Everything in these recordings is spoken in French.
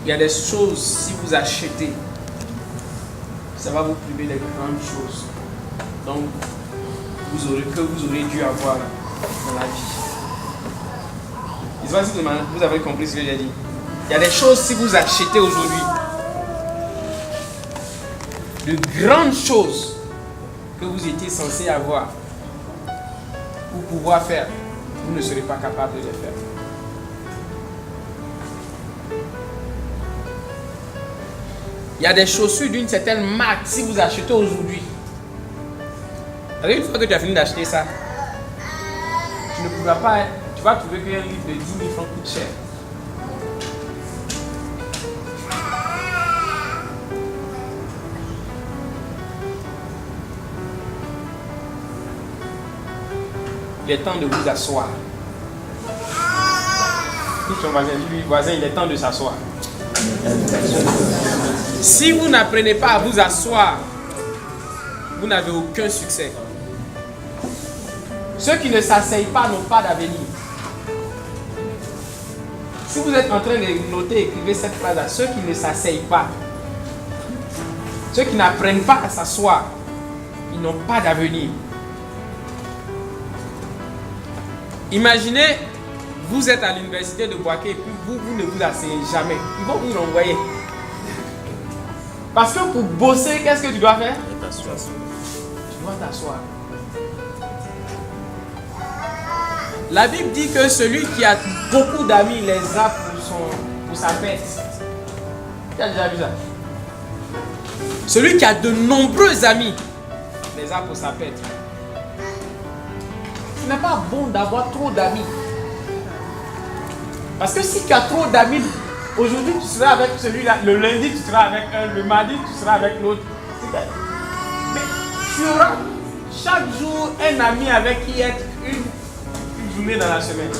Il y a des choses, si vous achetez, ça va vous priver des grandes choses. Donc, vous aurez dû avoir dans la vie. Je ne sais pas si vous avez compris ce que j'ai dit. Il y a des choses, si vous achetez aujourd'hui, de grandes choses que vous étiez censé avoir pour pouvoir faire, vous ne serez pas capable de les faire. Il y a des chaussures d'une certaine marque, si vous achetez aujourd'hui, une fois que tu as fini d'acheter ça, tu ne pourras pas, tu vas trouver qu'un livre de 10 000 francs coûte cher. Il est temps de vous asseoir. Touche ton voisin, dis-lui, voisin, il est temps de s'asseoir. Si vous n'apprenez pas à vous asseoir, vous n'avez aucun succès. Ceux qui ne s'asseyent pas n'ont pas d'avenir. Si vous êtes en train de noter, écrivez cette phrase-là. Ceux qui ne s'asseyent pas, ceux qui n'apprennent pas à s'asseoir, ils n'ont pas d'avenir. Imaginez, vous êtes à l'université de Boaké et puis vous ne vous asseyez jamais. Ils vont vous renvoyer. Parce que pour bosser, qu'est-ce que tu dois faire? Tu dois t'asseoir. La Bible dit que celui qui a beaucoup d'amis les a pour sa pète. Tu as déjà vu ça? Celui qui a de nombreux amis les a pour sa pète. Ce n'est pas bon d'avoir trop d'amis. Parce que si tu as trop d'amis, aujourd'hui tu seras avec celui-là, le lundi tu seras avec un, le mardi tu seras avec l'autre. Mais tu auras chaque jour un ami avec qui être une journée dans la semaine.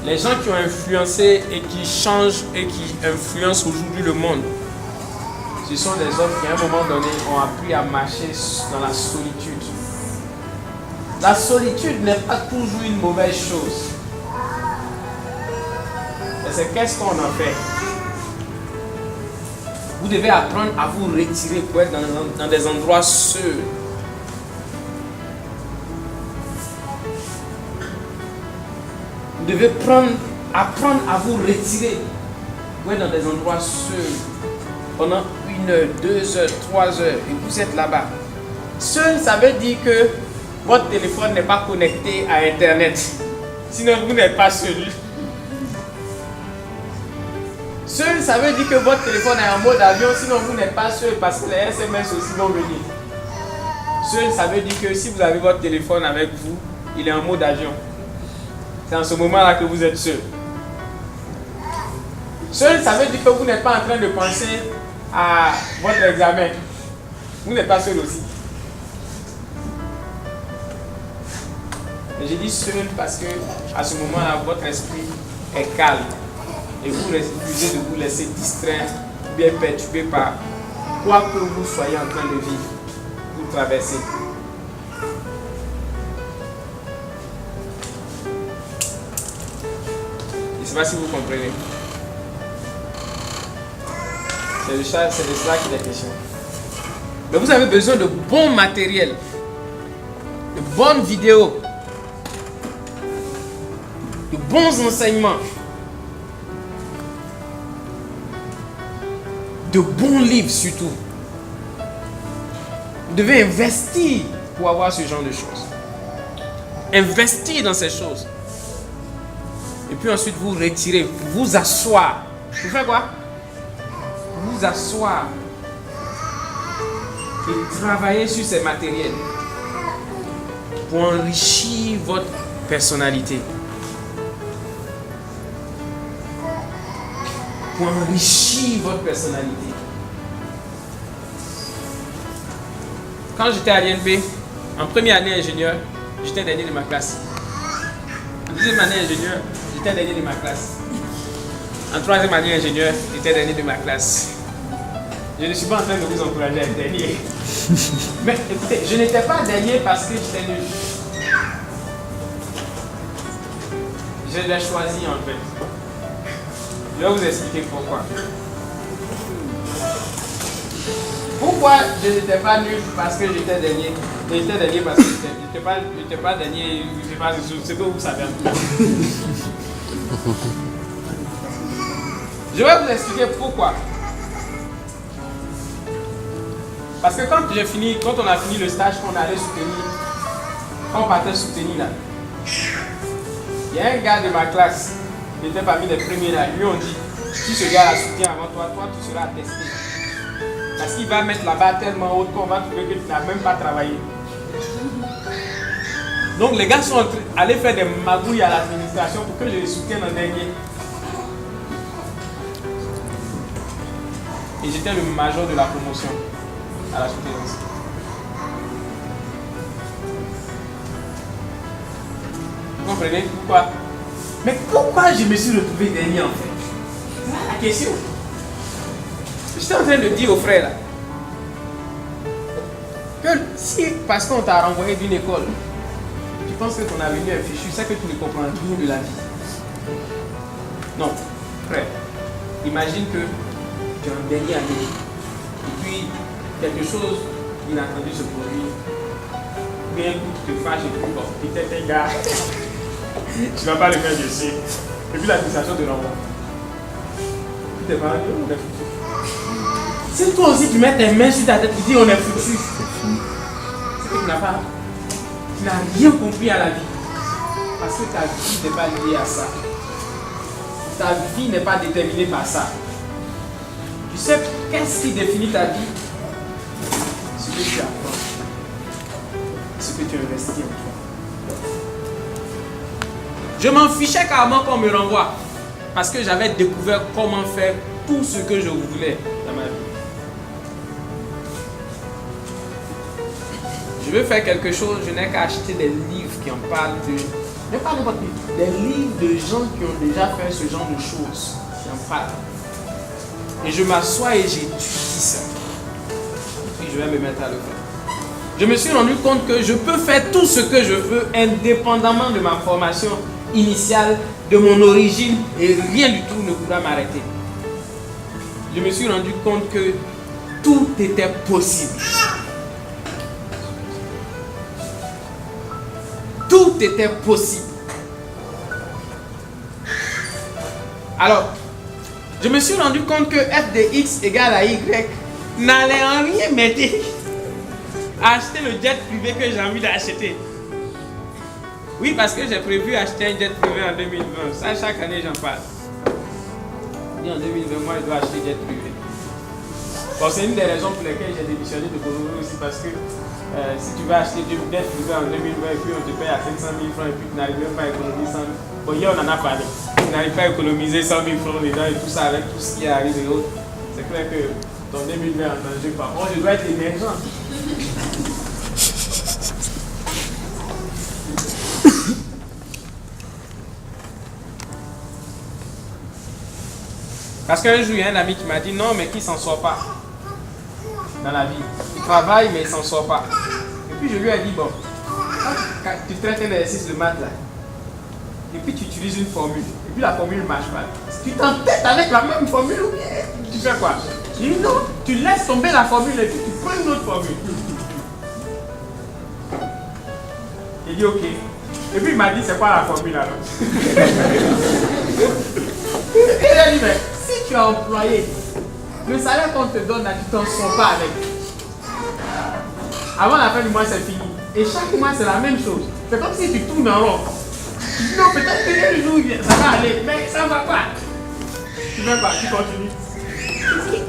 Les gens qui ont influencé et qui changent et qui influencent aujourd'hui le monde, ce sont des hommes qui à un moment donné ont appris à marcher dans la solitude. La solitude n'est pas toujours une mauvaise chose. Mais c'est qu'est-ce qu'on en fait? Vous devez apprendre à vous retirer pour être dans des endroits seuls. Vous devez apprendre à vous retirer pour être dans des endroits seuls. Pendant 1 heure, 2 heures, 3 heures, et vous êtes là-bas. Seul, ça veut dire que votre téléphone n'est pas connecté à Internet. Sinon, vous n'êtes pas seul. Seul, ça veut dire que votre téléphone est en mode avion. Sinon, vous n'êtes pas seul parce que les SMS aussi vont venir. Seul, ça veut dire que si vous avez votre téléphone avec vous, il est en mode avion. C'est en ce moment-là que vous êtes seul. Seul, ça veut dire que vous n'êtes pas en train de penser à votre examen. Vous n'êtes pas seul aussi. Mais j'ai dit seul parce que à ce moment-là, votre esprit est calme et vous refusez de vous laisser distraire ou bien perturber par quoi que vous soyez en train de vivre ou traverser. Je ne sais pas si vous comprenez. C'est de cela qu'il est question. Mais vous avez besoin de bon matériel, de bonnes vidéos, de bons enseignements, de bons livres surtout. Vous devez investir pour avoir ce genre de choses. Investir dans ces choses. Et puis ensuite vous retirez, vous asseoir. Vous faites quoi? Vous asseoir et travailler sur ces matériels pour enrichir votre personnalité. Pour enrichir votre personnalité. Quand j'étais à l'INP, en première année ingénieur, j'étais dernier de ma classe. En deuxième année ingénieur, j'étais dernier de ma classe. En troisième année ingénieur, j'étais dernier de ma classe. Je ne suis pas en train de vous encourager à être dernier. Mais écoutez, je n'étais pas dernier parce que j'étais nul. Je l'ai choisi en fait. Je vais vous expliquer pourquoi. Pourquoi je n'étais pas nul parce que j'étais dernier? J'étais dernier parce que je n'étais pas dernier, je sais pas ce que vous savez. Je vais vous expliquer pourquoi. Parce que quand on a fini le stage qu'on allait soutenir, quand on partait soutenir là, il y a un gars de ma classe qui était parmi les premiers là, lui on dit, si ce gars la soutient avant toi, toi tu seras attesté. Parce qu'il va mettre la barre tellement haute qu'on va trouver que tu n'as même pas travaillé. Donc les gars sont allés faire des magouilles à l'administration pour que je les soutienne en dernier. Et j'étais le major de la promotion à la soutenance. Vous comprenez pourquoi? Mais pourquoi je me suis retrouvé dernier en fait? C'est la question. J'étais en train de dire aux frères là, que si parce qu'on t'a renvoyé d'une école, tu penses que ton avenir est fichu, c'est que tu ne comprends rien de la vie. Non, frère, imagine que tu es en dernière année et puis quelque chose inattendu se produit. Bien que tu te fâches et puis bon, peut-être un gars, tu ne vas pas le faire, je sais. Et puis l'administration te renvoie. Tu t'es pas rendu, on est foutu. Si toi aussi tu mets tes mains sur ta tête, tu dis on est foutu. C'est que tu n'as rien compris à la vie. Parce que ta vie n'est pas liée à ça. Ta vie n'est pas déterminée par ça. Tu sais qu'est-ce qui définit ta vie? Ce que tu apprends. Ce que tu investis en toi. Je m'en fichais carrément qu'on me renvoie. Parce que j'avais découvert comment faire tout ce que je voulais dans ma vie. Je veux faire quelque chose, je n'ai qu'à acheter des livres qui en parlent de... Mais pas n'importe qui. Des livres de gens qui ont déjà fait ce genre de choses. Qui en parlent. Et je m'assois et j'étudie ça. Puis je vais me mettre à le faire. Je me suis rendu compte que je peux faire tout ce que je veux indépendamment de ma formation initiale, de mon origine, et rien du tout ne pourra m'arrêter. Je me suis rendu compte que tout était possible. Tout était possible. Alors, je me suis rendu compte que f de x égale à y n'allait en rien m'aider à acheter le jet privé que j'ai envie d'acheter. Oui, parce que j'ai prévu acheter un jet privé en 2020. Ça, chaque année, j'en parle. Et en 2020, moi, je dois acheter un jet privé. Bon, c'est une des raisons pour lesquelles j'ai démissionné de Boulot aussi, parce que si tu vas acheter du jet privé en 2020 et puis on te paye à 500 000 francs et puis tu n'arrives même pas à économiser 100 000. Bon, hier, on en a parlé. Tu n'arrives pas à économiser 100 000 francs dedans et tout ça avec tout ce qui arrive et autres. C'est clair que ton 2020 est en danger. Par contre, je dois être émergent. Parce qu'un jour, il y a un ami qui m'a dit non, mais qui s'en sort pas dans la vie. Il travaille, mais il s'en sort pas. Et puis je lui ai dit bon, quand tu traites un exercice de maths là, et puis tu utilises une formule, et puis la formule ne marche pas. Tu t'entêtes avec la même formule ou bien tu fais quoi? Il dit non, tu laisses tomber la formule et puis tu prends une autre formule. Il dit ok. Et puis il m'a dit c'est quoi la formule alors? Et il a dit mais si tu as employé, le salaire qu'on te donne là, tu t'en sors pas avec. Avant la fin du mois c'est fini. Et chaque mois c'est la même chose. C'est comme si tu tournes en rond. Tu dis non, peut-être que le jour ça va aller, mais ça ne va pas. Tu ne veux pas, tu continues.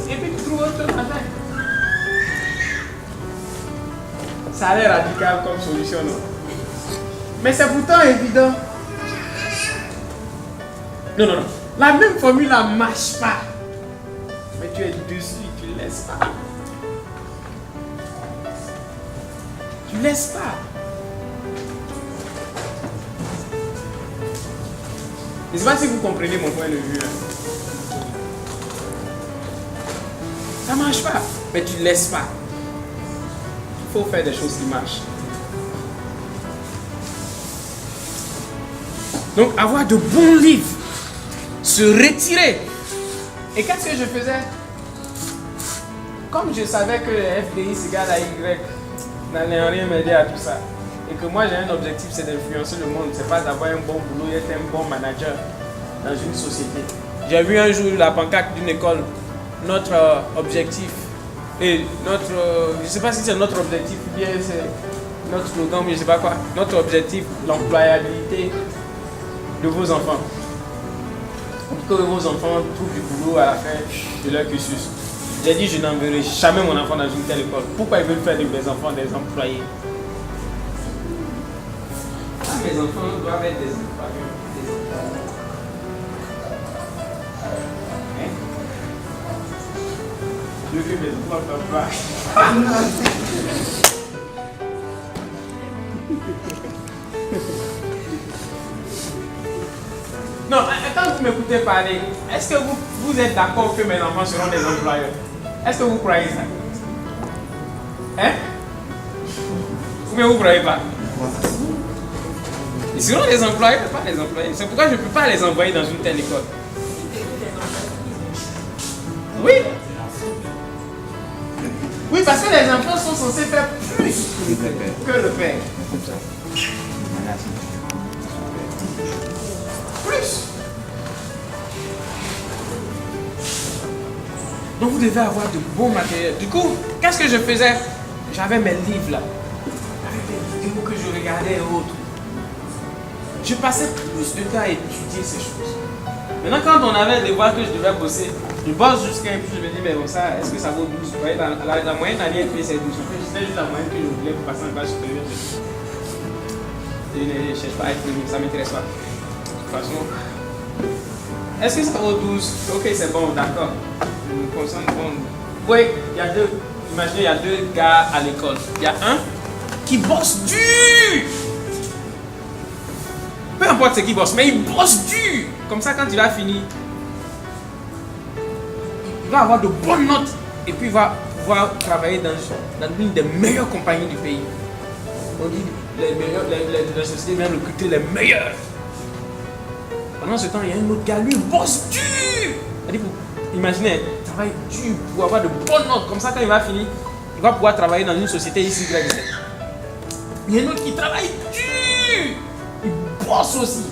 Et puis tu trouves autre chose à faire. Ça a l'air radical comme solution, non? Mais c'est pourtant évident. Non, non, non. La même formule ne marche pas. Mais tu es dessus, tu ne laisses pas. Tu ne laisses pas. Je ne sais pas si vous comprenez mon point de vue. Ça ne marche pas. Mais tu ne laisses pas. Il faut faire des choses qui marchent. Donc avoir de bons livres. Se retirer Et qu'est-ce que je faisais? Comme je savais que le FDI c'est égal à Y, n'allait rien m'aider à tout ça. Et que moi j'ai un objectif, c'est d'influencer le monde. C'est pas d'avoir un bon boulot, d'être un bon manager dans une société. J'ai vu un jour la pancarte d'une école. Notre objectif et notre, je sais pas si c'est notre objectif ou bien c'est notre slogan, mais je sais pas quoi. Notre objectif, l'employabilité de vos enfants. Pour que vos enfants trouvent du boulot à la fin de leur cursus. J'ai dit, je n'enverrai jamais mon enfant dans une telle école. Pourquoi ils veulent faire de mes enfants des employés? Mes enfants doivent être des employés. Hein? Je veux que mes enfants ne peuvent pas. Non, quand vous m'écoutez parler, est-ce que vous êtes d'accord que mes enfants seront des employeurs? Est-ce que vous croyez ça? Hein? Ou bien vous ne croyez pas? Ils seront des employés, pas des employés. C'est pourquoi je ne peux pas les envoyer dans une telle école. Oui. Oui, parce que les enfants sont censés faire plus que le père. Plus. Donc vous devez avoir de bons matériels. Du coup, qu'est-ce que je faisais? J'avais mes livres là. Avec des vidéos que je regardais et autres. Je passais plus de temps à étudier ces choses. Maintenant, quand on avait des devoirs que je devais bosser, je bosse jusqu'à un peu, je me dis, mais bon, ça, est-ce que ça vaut 12? Vous voyez, la moyenne à l'INP, c'est 12. C'était juste la moyenne que je voulais pour passer en classe supérieure. Je ne cherche pas à être premier, ça ne m'intéresse pas. De toute façon, est-ce que ça vaut 12? Ok, c'est bon, d'accord. Je me concentre. Bon. Oui, il y a deux. Imaginez, il y a deux gars à l'école. Il y a un qui bosse dur. Peu importe ce qu'il bosse, mais il bosse dur. Comme ça, quand il va finir, il va avoir de bonnes notes. Et puis, il va pouvoir travailler dans l'une des meilleures compagnies du pays. On dit la société vient recruter les meilleurs. Pendant ce temps, il y a un autre gars, lui, il bosse dur. Imaginez, il travaille dur pour avoir de bonnes notes. Comme ça, quand il va finir, il va pouvoir travailler dans une société ici. Il y a un autre qui travaille dur. Il bosse aussi.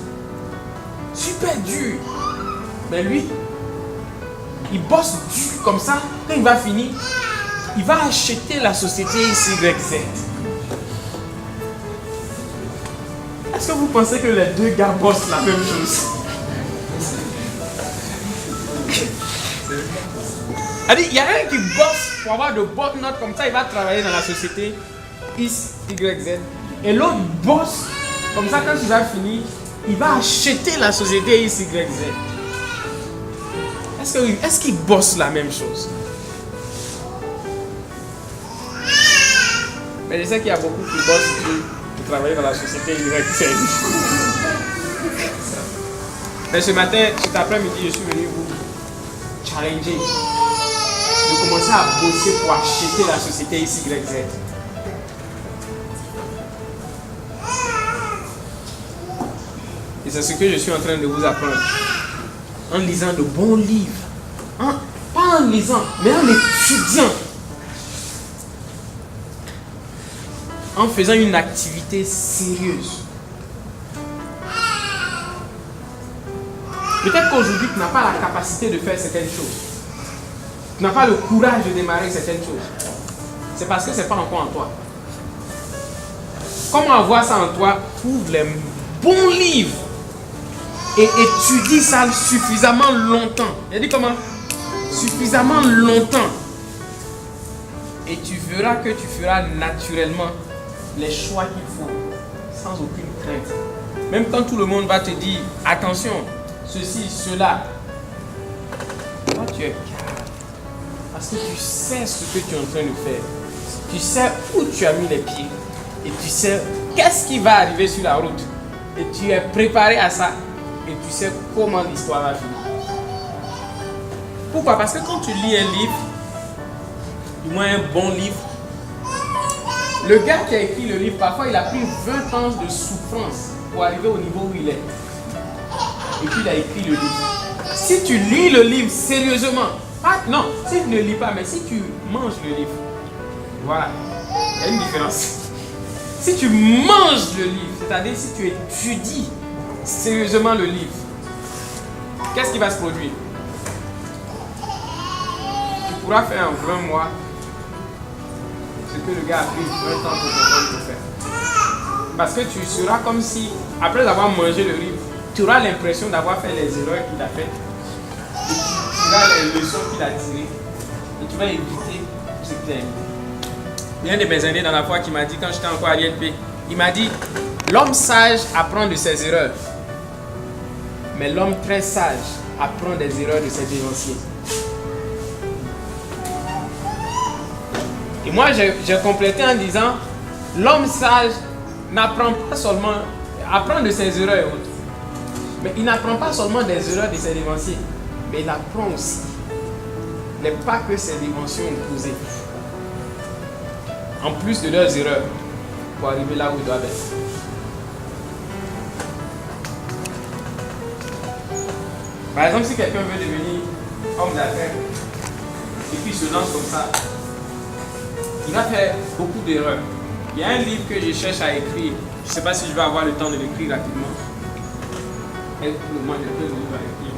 Super dur. Mais lui, il bosse dur. Comme ça, quand il va finir, il va acheter la société XYZ. Est-ce que vous pensez que les deux gars bossent la même chose? Il y a un qui bosse pour avoir de bonnes notes, comme ça il va travailler dans la société XYZ. Et l'autre bosse, comme ça quand il va finir, il va acheter la société XYZ. Est-ce qu'ils bossent la même chose? Mais je sais qu'il y a beaucoup qui bossent qui travaillent dans la société XYZ. Mais ce matin, cet après-midi, je suis venu vous challenger. De commencer à bosser pour acheter la société XYZ. Et c'est ce que je suis en train de vous apprendre. En lisant de bons livres. Pas en lisant, mais en étudiant. En faisant une activité sérieuse. Peut-être qu'aujourd'hui, tu n'as pas la capacité de faire certaines choses. Tu n'as pas le courage de démarrer certaines choses. C'est parce que ce n'est pas encore en toi. Comment avoir ça en toi? Trouve les bons livres et étudie ça suffisamment longtemps. Il a dit comment? Suffisamment longtemps. Et tu verras que tu feras naturellement les choix qu'il faut, sans aucune crainte. Même quand tout le monde va te dire, attention, ceci, cela, toi tu es calme. Parce que tu sais ce que tu es en train de faire. Tu sais où tu as mis les pieds. Et tu sais qu'est-ce qui va arriver sur la route. Et tu es préparé à ça. Et tu sais comment l'histoire va finir. Pourquoi? Parce que quand tu lis un livre, du moins un bon livre, le gars qui a écrit le livre, parfois il a pris 20 ans de souffrance pour arriver au niveau où il est. Et puis il a écrit le livre. Si tu lis le livre sérieusement, non, si tu ne lis pas, mais si tu manges le livre, voilà, il y a une différence. Si tu manges le livre, c'est-à-dire si tu étudies sérieusement le livre, qu'est-ce qui va se produire? Tu pourras faire en 20 mois ce que le gars a pris 20 ans pour comprendre de faire. Parce que tu seras comme si, après avoir mangé le livre, tu auras l'impression d'avoir fait les erreurs qu'il a faites. Et tu tireras les leçons qu'il a tirées. Et tu vas éviter ce qu'il a évité. Il y a un de mes aînés dans la foi qui m'a dit, quand j'étais encore à l'INP, il m'a dit, l'homme sage apprend de ses erreurs. Mais l'homme très sage apprend des erreurs de ses dévanciers. Et moi, j'ai complété en disant, l'homme sage n'apprend pas seulement, apprend de ses erreurs et autres. Mais il n'apprend pas seulement des erreurs de ses dévanciers, mais il apprend aussi les pas que ses dévanciers ont posés. En plus de leurs erreurs, pour arriver là où ils doivent être. Par exemple, si quelqu'un veut devenir homme d'affaires et puis se lance comme ça, il va faire beaucoup d'erreurs. Il y a un livre que je cherche à écrire. Je ne sais pas si je vais avoir le temps de l'écrire rapidement. Et pour le moins, je peux le livre à écrire.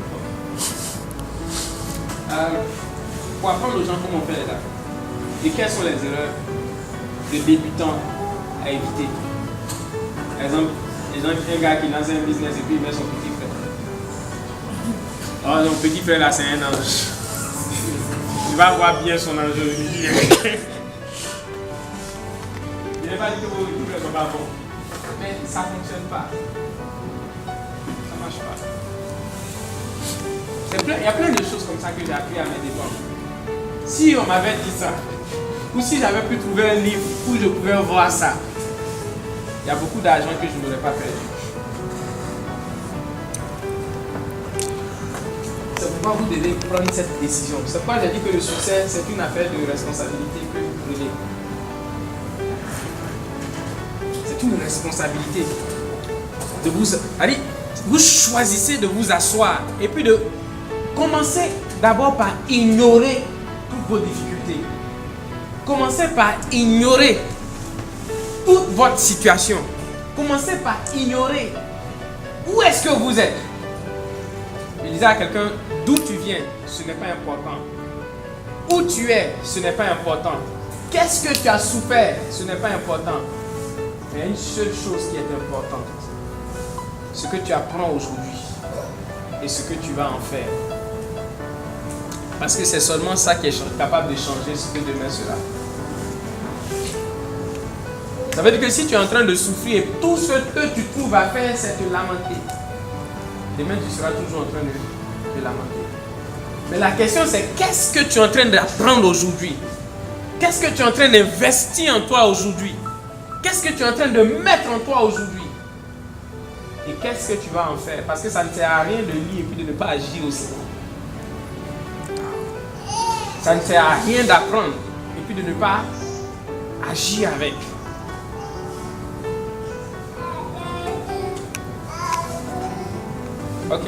Pour apprendre aux gens comment on fait les affaires. Et quelles sont les erreurs de débutants à éviter. Par exemple, un gars qui lance un business et puis il met son petit frère. Oh, son petit frère là, c'est un ange. Il va voir bien son ange. Il n'est pas dit que vos petits frères ne sont pas bons. Mais ça ne fonctionne pas. Ça ne marche pas. Il y a plein de choses comme ça que j'ai appris à mes dépens. Si on m'avait dit ça, ou si j'avais pu trouver un livre où je pouvais voir ça, il y a beaucoup d'argent que je n'aurais pas perdu. C'est pourquoi vous devez prendre cette décision. C'est pourquoi j'ai dit que le succès, c'est une affaire de responsabilité que vous prenez. C'est une responsabilité de vous... Allez, vous choisissez de vous asseoir et puis de commencer d'abord par ignorer toutes vos difficultés. Commencez par ignorer toute votre situation. Commencez par ignorer où est-ce que vous êtes. Je disais à quelqu'un, d'où tu viens, ce n'est pas important. Où tu es, ce n'est pas important. Qu'est-ce que tu as souffert, ce n'est pas important. Mais il y a une seule chose qui est importante. Ce que tu apprends aujourd'hui et ce que tu vas en faire. Parce que c'est seulement ça qui est capable de changer ce que demain sera. Ça veut dire que si tu es en train de souffrir et tout ce que tu trouves à faire, c'est te lamenter. Demain, tu seras toujours en train de lamenter. Mais la question, c'est qu'est-ce que tu es en train d'apprendre aujourd'hui? Qu'est-ce que tu es en train d'investir en toi aujourd'hui? Qu'est-ce que tu es en train de mettre en toi aujourd'hui? Et qu'est-ce que tu vas en faire? Parce que ça ne sert à rien de lire et puis de ne pas agir aussi. Ça ne sert à rien d'apprendre et puis de ne pas agir avec. Ok.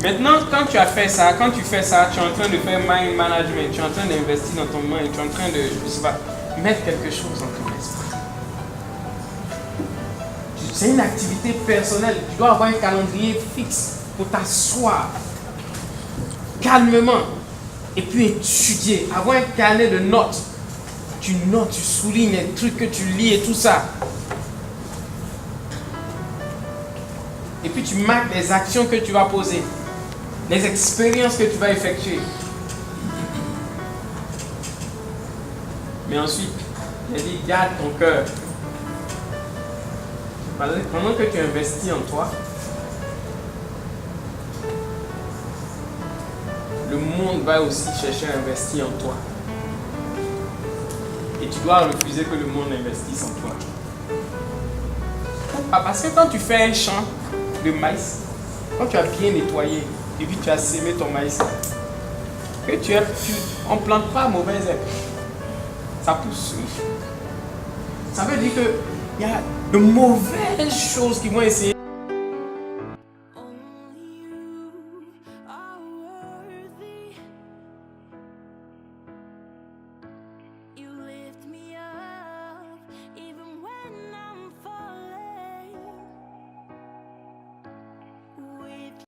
Maintenant, quand tu as fait ça, quand tu fais ça, tu es en train de faire mind management, tu es en train d'investir dans ton mind, tu es en train de, je sais pas, mettre quelque chose dans ton esprit. C'est une activité personnelle. Tu dois avoir un calendrier fixe pour t'asseoir calmement et puis étudier. Avoir un carnet de notes. Tu notes, tu soulignes les trucs que tu lis et tout ça. Et puis tu marques les actions que tu vas poser, les expériences que tu vas effectuer. Mais ensuite, il a dit, garde ton cœur. Pendant que tu investis en toi, le monde va aussi chercher à investir en toi. Et tu dois refuser que le monde investisse en toi. Parce que quand tu fais un champ de maïs, quand tu as bien nettoyé et puis tu as sémé ton maïs, on ne plante pas mauvaise herbe. Ça pousse. Ça veut dire qu'il y a de mauvaises choses qui vont essayer